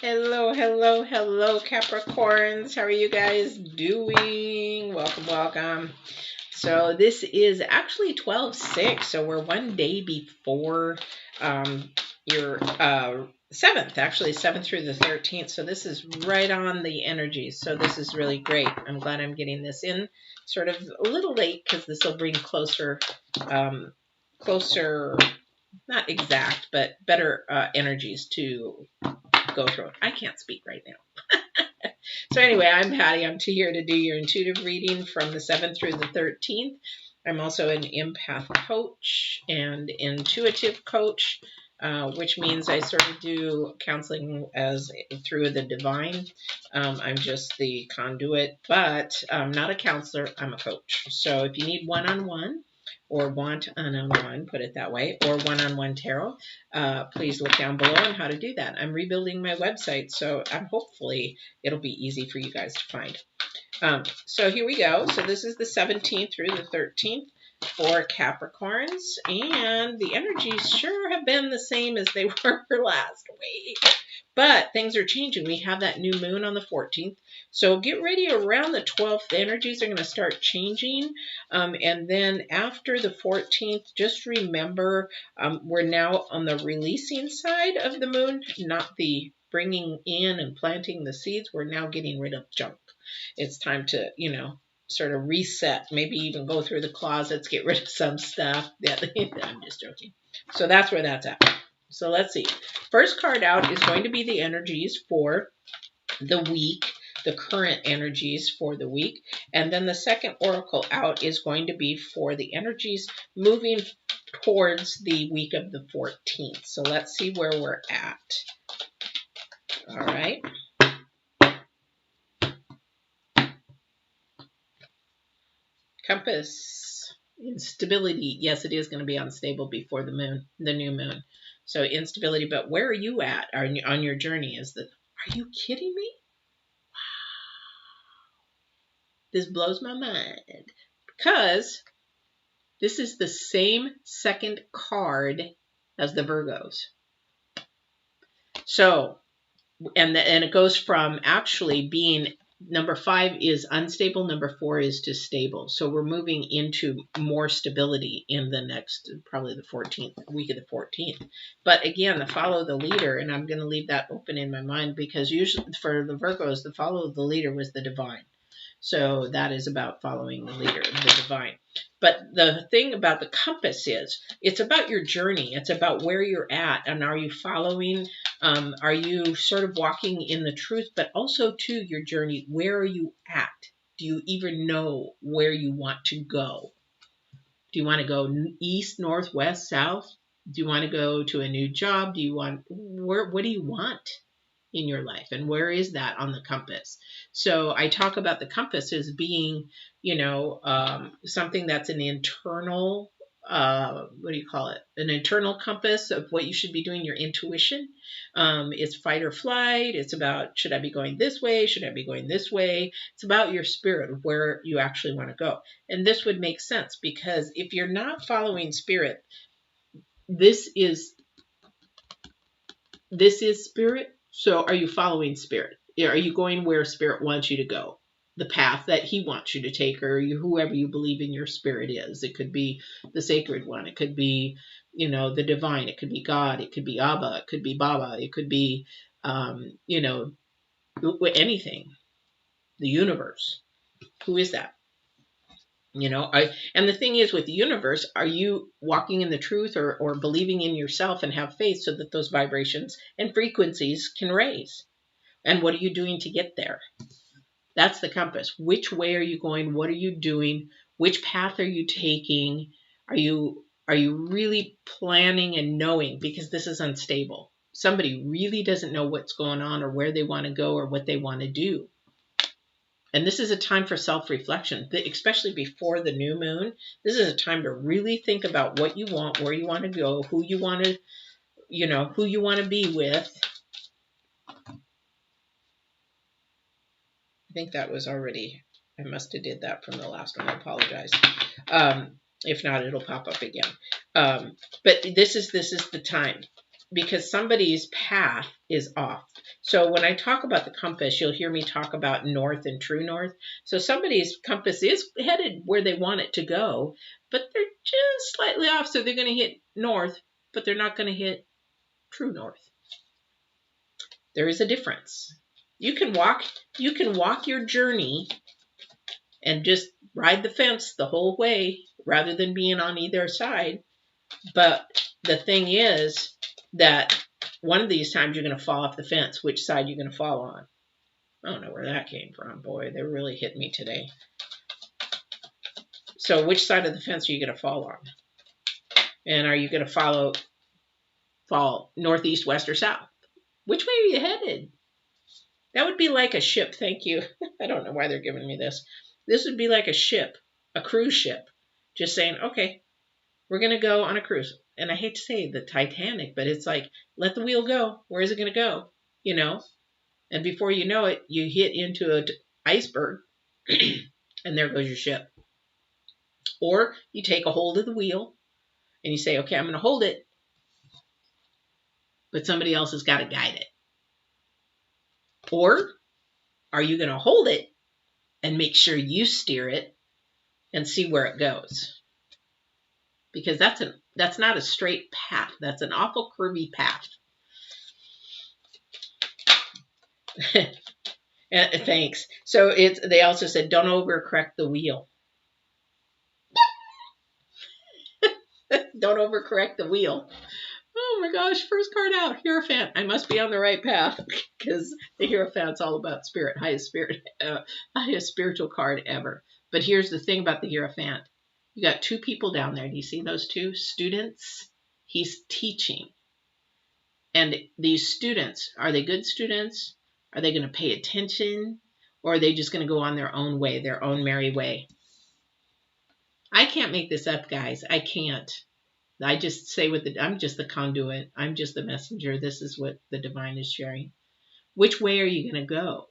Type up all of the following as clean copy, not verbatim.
Hello, hello, hello, Capricorns. How are you guys doing? Welcome, welcome. So this is actually 12/6, so we're one day before your 7th, actually 7th through the 13th. So this is right on the energies. So this is really great. I'm glad I'm getting this in sort of a little late because this will bring closer, closer, not exact, but better energies to go through. I can't speak right now. So anyway, I'm Patti. I'm here to do your intuitive reading from the 7th through the 13th. I'm also an empath coach and intuitive coach, which means I sort of do counseling as through the divine. I'm just the conduit, but I'm not a counselor. I'm a coach. So if you need one-on-one, or want one-on-one, put it that way, or one-on-one tarot, please look down below on how to do that. I'm rebuilding my website, so hopefully it'll be easy for you guys to find. So here we go. So this is the 17th through the 13th for Capricorns, and the energies sure have been the same as they were last week. But things are changing. We have that new moon on the 14th. So get ready around the 12th. The energies are going to start changing. And then after the 14th, just remember we're now on the releasing side of the moon, not the bringing in and planting the seeds. We're now getting rid of junk. It's time to, sort of reset, maybe even go through the closets, get rid of some stuff. I'm just joking. So that's where that's at. So let's see. First card out is going to be the energies for the week, the current energies for the week. And then the second oracle out is going to be for the energies moving towards the week of the 14th. So let's see where we're at. All right. Compass, instability. Yes, it is going to be unstable before the moon, the new moon. So instability, but where are you at on your journey? Are you kidding me? Wow. This blows my mind because this is the same second card as the Virgos. So, and it goes from actually being number 5 is unstable, number 4 is to stable. So we're moving into more stability in the next, probably the 14th, week of the 14th. But again, the follow the leader, and I'm going to leave that open in my mind because usually for the Virgos, the follow the leader was the divine. So that is about following the leader, the divine. But the thing about the compass is it's about your journey. It's about where you're at. And are you following? Are you sort of walking in the truth? But also, to your journey, where are you at? Do you even know where you want to go? Do you want to go east, north, west, south? Do you want to go to a new job? What do you want in your life, and where is that on the compass? So I talk about the compass as being, something that's an internal, what do you call it? An internal compass of what you should be doing, your intuition. It's fight or flight. It's about, should I be going this way? Should I be going this way? It's about your spirit of where you actually want to go. And this would make sense because if you're not following spirit, this is spirit. So are you following spirit? Are you going where spirit wants you to go? The path that he wants you to take, or whoever you believe in your spirit is. It could be the sacred one. It could be, the divine. It could be God. It could be Abba. It could be Baba. It could be, anything. The universe. Who is that? And the thing is with the universe, are you walking in the truth or believing in yourself and have faith so that those vibrations and frequencies can raise? And what are you doing to get there? That's the compass. Which way are you going? What are you doing? Which path are you taking? Are you really planning and knowing? Because this is unstable. Somebody really doesn't know what's going on or where they want to go or what they want to do. And this is a time for self-reflection, especially before the new moon. This is a time to really think about what you want, where you want to go, who you want to be with. I think that was already, I must have did that from the last one. I apologize. If not, it'll pop up again. But this is the time because somebody's path is off. So when I talk about the compass, you'll hear me talk about north and true north. So somebody's compass is headed where they want it to go, but they're just slightly off. So they're going to hit north, but they're not going to hit true north. There is a difference. You can walk your journey and just ride the fence the whole way rather than being on either side. But the thing is that one of these times you're going to fall off the fence. Which side you're going to fall on? I don't know where that came from. Boy, they really hit me today. So which side of the fence are you going to fall on? And are you going to fall northeast, west, or south? Which way are you headed? That would be like a ship. Thank you. I don't know why they're giving me this. This would be like a ship, a cruise ship. Just saying, okay, we're going to go on a cruise. And I hate to say the Titanic, but it's like, let the wheel go. Where is it going to go? You know? And before you know it, you hit into an iceberg and there goes your ship. Or you take a hold of the wheel and you say, okay, I'm going to hold it, but somebody else has got to guide it. Or are you going to hold it and make sure you steer it and see where it goes? Because that's not a straight path. That's an awful curvy path. Thanks. So they also said, don't overcorrect the wheel. Don't overcorrect the wheel. Oh my gosh, first card out, Hierophant. I must be on the right path because the Hierophant's all about spirit, highest spiritual card ever. But here's the thing about the Hierophant. You got two people down there. Do you see those two students? He's teaching. And these students, are they good students? Are they going to pay attention? Or are they just going to go on their own way, their own merry way? I can't make this up, guys. I can't. I just say I'm just the conduit. I'm just the messenger. This is what the divine is sharing. Which way are you going to go?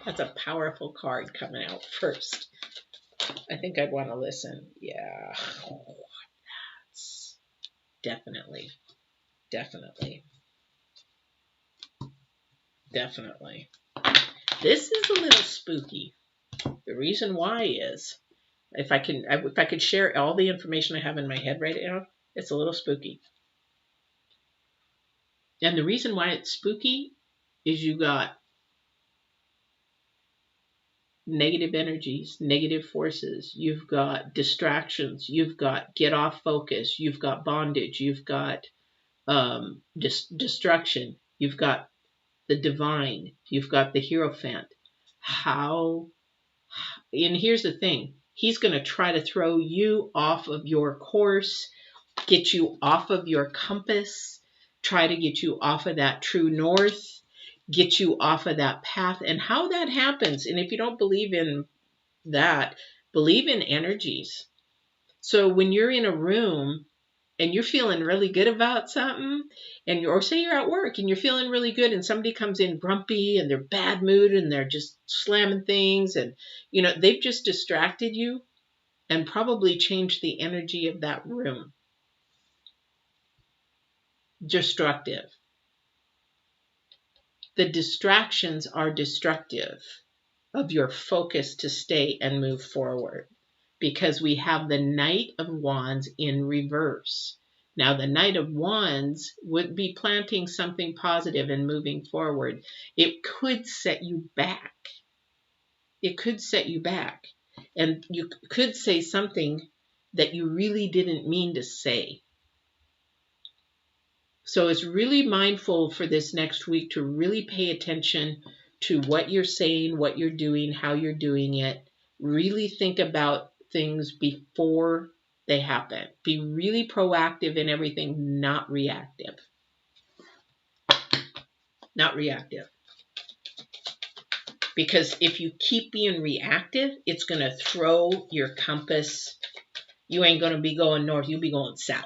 That's a powerful card coming out first. I think I'd want to listen. Yeah. Oh, that's definitely. This is a little spooky. The reason why is, if I could share all the information I have in my head right now, it's a little spooky. And the reason why it's spooky is you got negative energies, negative forces. You've got distractions. You've got get off focus. You've got bondage. You've got destruction. You've got the divine. You've got the Hierophant. And here's the thing. He's going to try to throw you off of your course, get you off of your compass, try to get you off of that true north, get you off of that path. And how that happens, and if you don't believe in that, believe in energies. So when you're in a room and you're feeling really good about something, or say you're at work and you're feeling really good and somebody comes in grumpy and they're bad mood and they're just slamming things and, they've just distracted you and probably changed the energy of that room. Destructive. The distractions are destructive of your focus to stay and move forward, because we have the Knight of Wands in reverse. Now, the Knight of Wands would be planting something positive and moving forward. It could set you back. And you could say something that you really didn't mean to say. So it's really mindful for this next week to really pay attention to what you're saying, what you're doing, how you're doing it. Really think about things before they happen. Be really proactive in everything, not reactive. Not reactive. Because if you keep being reactive, it's going to throw your compass. You ain't going to be going north, you'll be going south.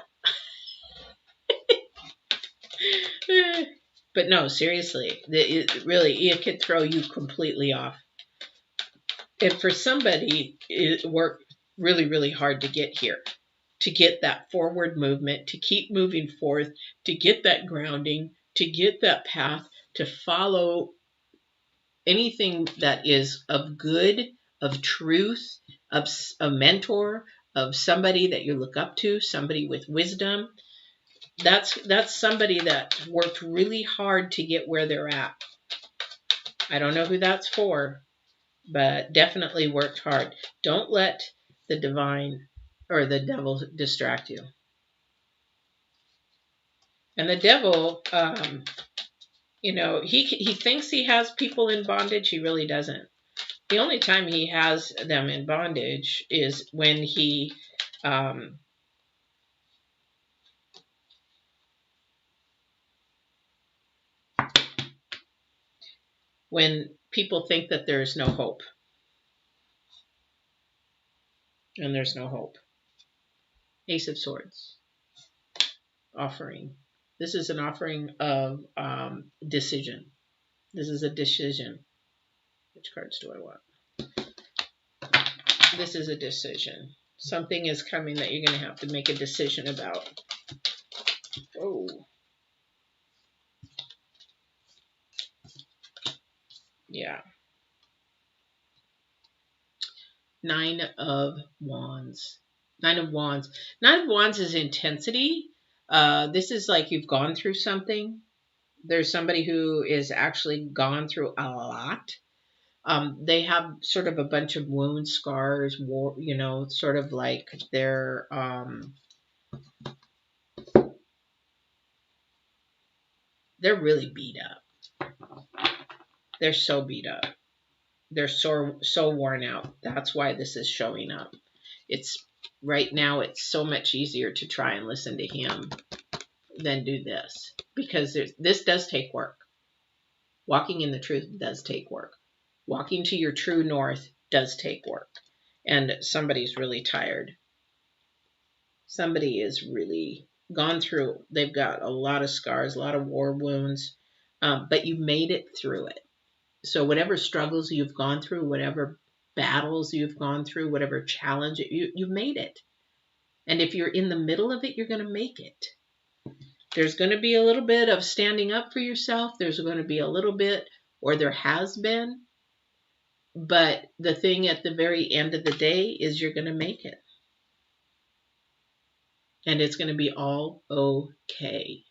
But no, seriously, it could throw you completely off. And for somebody, it worked really, really hard to get here. to get that forward movement, to keep moving forth, to get that grounding, to get that path, to follow anything that is of good, of truth, of a mentor, of somebody that you look up to, somebody with wisdom. That's somebody that worked really hard to get where they're at. I don't know who that's for, but definitely worked hard. Don't let the divine or the devil distract you. And the devil, he thinks he has people in bondage. He really doesn't. The only time he has them in bondage is when when people think that there is no hope. And there's no hope. Ace of Swords. Offering. This is an offering of decision. This is a decision. Which cards do I want? This is a decision. Something is coming that you're going to have to make a decision about. Oh. Yeah. 9 of Wands. 9 of Wands. 9 of Wands is intensity. This is like you've gone through something. There's somebody who is actually gone through a lot. They have sort of a bunch of wounds, scars, sort of like they're really beat up. They're so beat up. They're so worn out. That's why this is showing up. It's right now. It's so much easier to try and listen to him than do this, because this does take work. Walking in the truth does take work. Walking to your true north does take work. And somebody's really tired. Somebody is really gone through. They've got a lot of scars, a lot of war wounds, but you made it through it. So whatever struggles you've gone through, whatever battles you've gone through, whatever challenge, you've made it. And if you're in the middle of it, you're going to make it. There's going to be a little bit of standing up for yourself. There's going to be a little bit, or there has been. But the thing at the very end of the day is you're going to make it. And it's going to be all okay.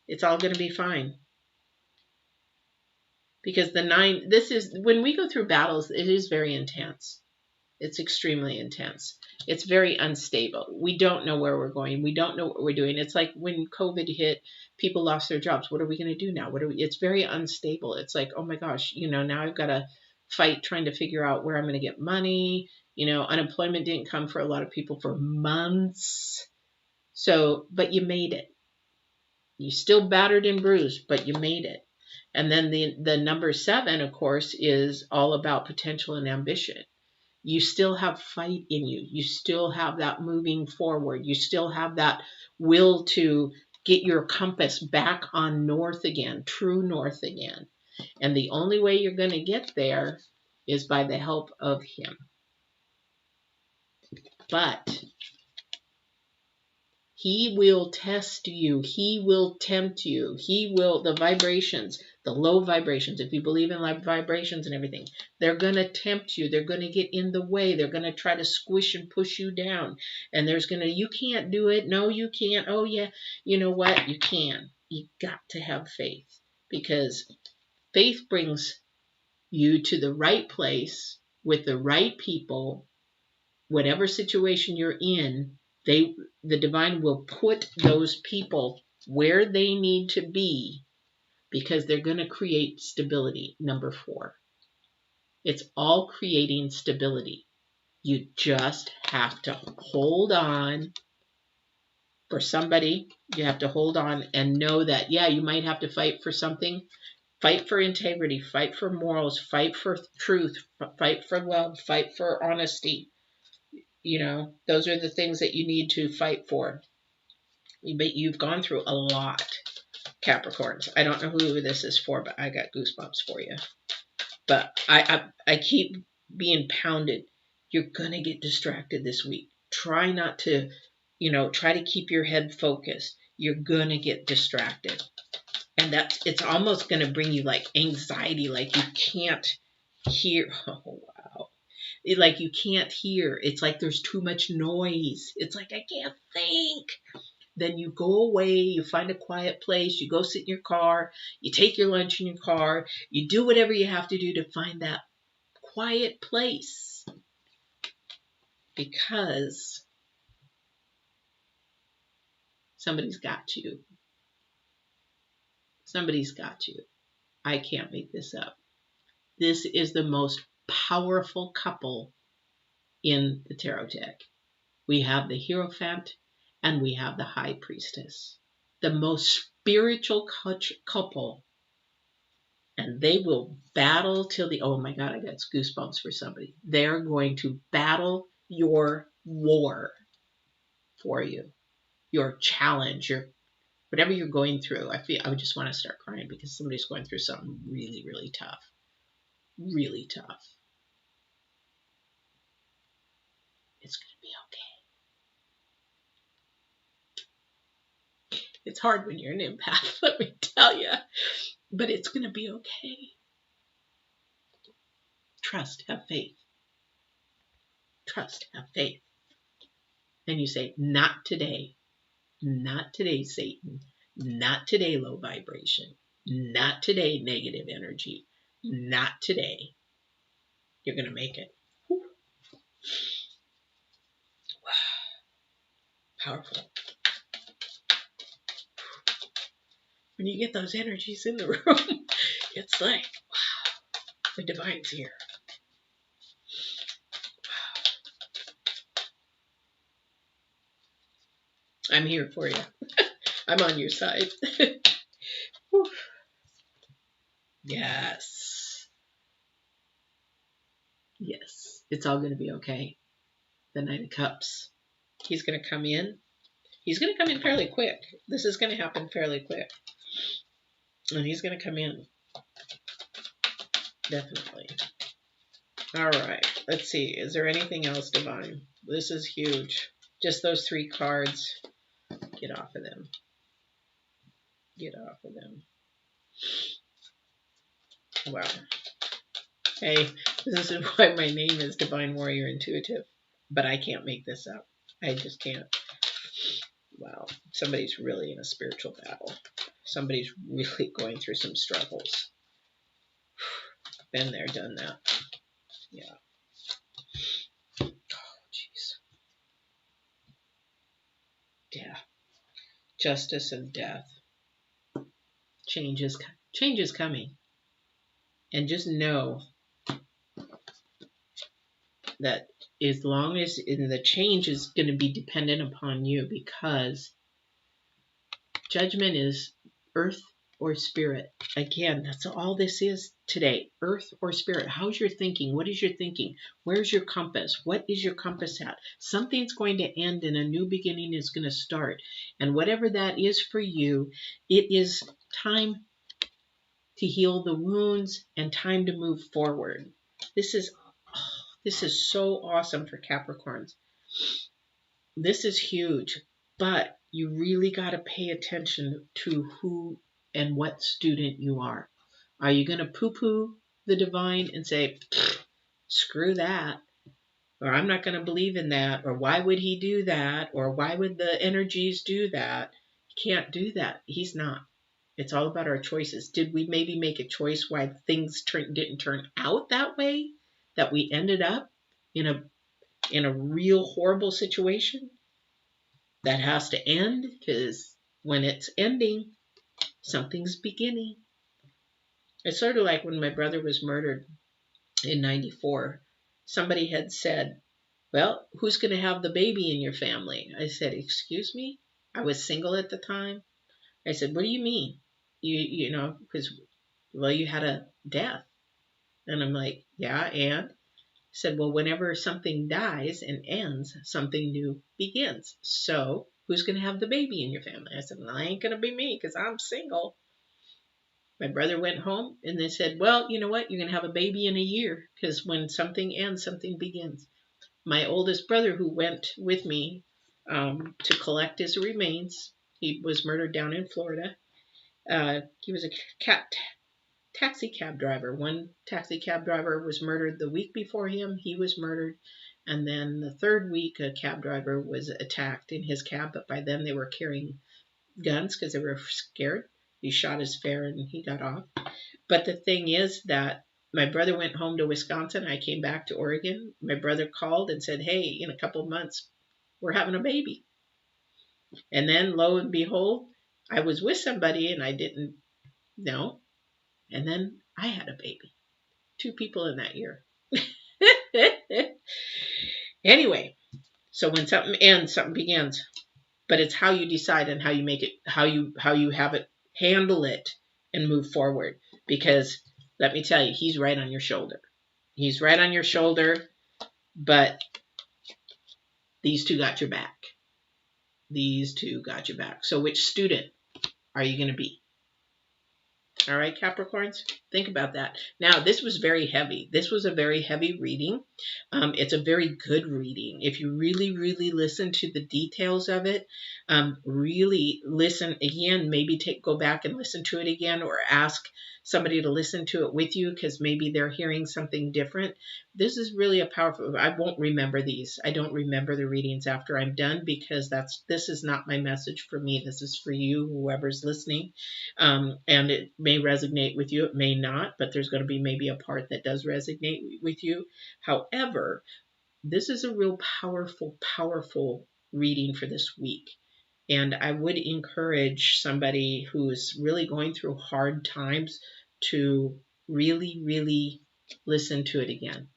It's all going to be fine. Because the 9, this is, when we go through battles, it is very intense. It's extremely intense. It's very unstable. We don't know where we're going. We don't know what we're doing. It's like when COVID hit, people lost their jobs. What are we going to do now? It's very unstable. It's like, oh my gosh, now I've got to fight trying to figure out where I'm going to get money. Unemployment didn't come for a lot of people for months. So, but you made it. You still battered and bruised, but you made it. And then the number 7, of course, is all about potential and ambition. You still have fight in you. You still have that moving forward. You still have that will to get your compass back on north again, true north again. And the only way you're going to get there is by the help of him. But he will test you. He will tempt you. He will, the vibrations, the low vibrations, if you believe in like vibrations and everything, they're going to tempt you. They're going to get in the way. They're going to try to squish and push you down. And you can't do it. No, you can't. Oh, yeah. You know what? You can. You got to have faith, because faith brings you to the right place with the right people. Whatever situation you're in, the divine will put those people where they need to be, because they're going to create stability. Number 4. It's all creating stability. You just have to hold on for somebody. You have to hold on and know that, yeah, you might have to fight for something. Fight for integrity, fight for morals, fight for truth, fight for love, fight for honesty. Those are the things that you need to fight for. But you've gone through a lot, Capricorns. I don't know who this is for, but I got goosebumps for you. But I keep being pounded. You're going to get distracted this week. try not to, try to keep your head focused. You're going to get distracted. And it's almost going to bring you like anxiety, like you can't hear. Oh, wow. Like you can't hear. It's like there's too much noise. It's like, I can't think. Then you go away, you find a quiet place, you go sit in your car, you take your lunch in your car, you do whatever you have to do to find that quiet place. Because somebody's got you. Somebody's got you. I can't make this up. This is the most powerful couple in the tarot deck. We have the Hierophant and we have the High Priestess. The most spiritual couple. And they will battle till the, oh my God, I got goosebumps for somebody. They're going to battle your war for you. Your challenge, your whatever you're going through. I would just want to start crying because somebody's going through something really, really tough. Really tough. It's going to be okay. It's hard when you're an empath, let me tell you. But it's going to be okay. Trust, have faith. Trust, have faith. And you say, not today. Not today, Satan. Not today, low vibration. Not today, negative energy. Not today. You're going to make it. Whew. Powerful. When you get those energies in the room, it's like, wow, the divine's here. Wow. I'm here for you. I'm on your side. Yes. Yes. It's all going to be okay. The Knight of Cups. He's going to come in. He's going to come in fairly quick. This is going to happen fairly quick. And he's going to come in. Definitely. All right. Let's see. Is there anything else, Divine? This is huge. Just those 3 cards. Get off of them. Get off of them. Wow. Hey, this is why my name is Divine Warrior Intuitive. But I can't make this up. I just can't. Wow. Somebody's really in a spiritual battle. Somebody's really going through some struggles. Been there, done that. Yeah. Oh, jeez. Yeah. Justice and death. Change is coming. And just know that as long as the change is going to be dependent upon you, because judgment is earth or spirit. Again, that's all this is today. Earth or spirit. How's your thinking? What is your thinking? Where's your compass? What is your compass at? Something's going to end and a new beginning is going to start. And whatever that is for you, it is time to heal the wounds and time to move forward. This is so awesome for Capricorns. This is huge, but you really got to pay attention to who and what student you are. Are you going to poo-poo the divine and say, screw that, or I'm not going to believe in that, or why would he do that, or why would the energies do that? You can't do that. He's not. It's all about our choices. Did we maybe make a choice why things didn't turn out that way, that we ended up in a real horrible situation that has to end? Because when it's ending, something's beginning. It's sort of like when my brother was murdered in 94. Somebody had said, well, who's going to have the baby in your family? I said, excuse me? I was single at the time. I said, what do you mean? You know, because, well, you had a death. And I'm like, yeah, and? I said, well, whenever something dies and ends, something new begins. So who's going to have the baby in your family? I said, well, I ain't going to be me because I'm single. My brother went home and they said, well, you know what? You're going to have a baby in a year because when something ends, something begins. my oldest brother, who went with me to collect his remains, he was murdered down in Florida. He was a taxi cab driver. One taxi cab driver was murdered the week before him. He was murdered. And then the third week, a cab driver was attacked in his cab, but by then they were carrying guns because they were scared. He shot his fare and he got off. But the thing is that my brother went home to Wisconsin. I came back to Oregon. My brother called and said, hey, in a couple of months, we're having a baby. And then lo and behold, I was with somebody and I didn't know. And then I had a baby. 2 people in that year. Anyway, so when something ends, something begins. But it's how you decide and how you make it, how you have it, handle it, and move forward. Because let me tell you, he's right on your shoulder. He's right on your shoulder, but these 2 got your back. These 2 got your back. So which student are you going to be? All right, Capricorns, think about that. Now, this was very heavy. This was a very heavy reading. It's a very good reading. If you really, really listen to the details of it, really listen again, maybe go back and listen to it again, or ask somebody to listen to it with you because maybe they're hearing something different. This is really a powerful, I won't remember these. I don't remember the readings after I'm done because this is not my message for me. This is for you, whoever's listening. And it may resonate with you. It may not, but there's going to be maybe a part that does resonate with you. However, this is a real powerful, powerful reading for this week. And I would encourage somebody who's really going through hard times to really, really listen to it again.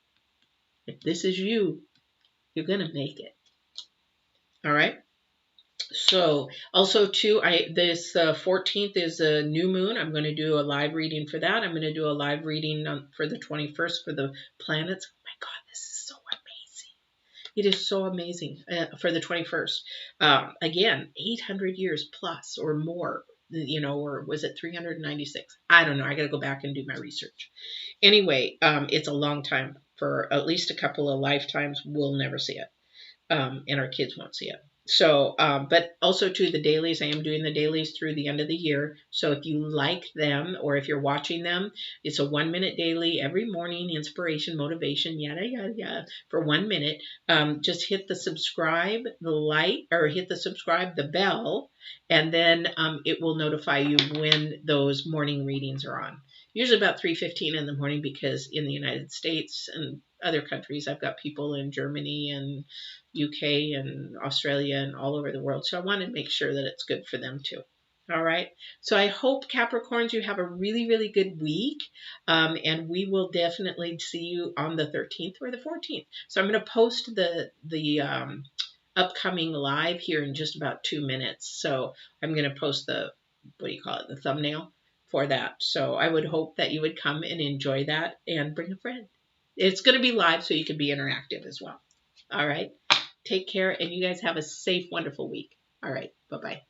If this is you, you're going to make it. All right. So also too, this 14th is a new moon. I'm going to do a live reading for that. I'm going to do a live reading for the 21st for the planets. Oh my God, this is so amazing. It is so amazing for the 21st. Again, 800 years plus or more, or was it 396? I don't know. I got to go back and do my research. Anyway, it's a long time. For at least a couple of lifetimes, we'll never see it. And our kids won't see it. So, but also to the dailies, I am doing the dailies through the end of the year. So if you like them or if you're watching them, it's a 1-minute daily every morning, inspiration, motivation, yada, yada, yada, for 1 minute. Just hit the subscribe, the bell, and then it will notify you when those morning readings are on. Usually about 3:15 in the morning because in the United States and other countries, I've got people in Germany and UK and Australia and all over the world. So I want to make sure that it's good for them too. All right. So I hope, Capricorns, you have a really, really good week. And we will definitely see you on the 13th or the 14th. So I'm going to post the upcoming live here in just about 2 minutes. So I'm going to post the thumbnail for that. So I would hope that you would come and enjoy that and bring a friend. It's going to be live so you can be interactive as well. All right. Take care, and you guys have a safe, wonderful week. All right. Bye-bye.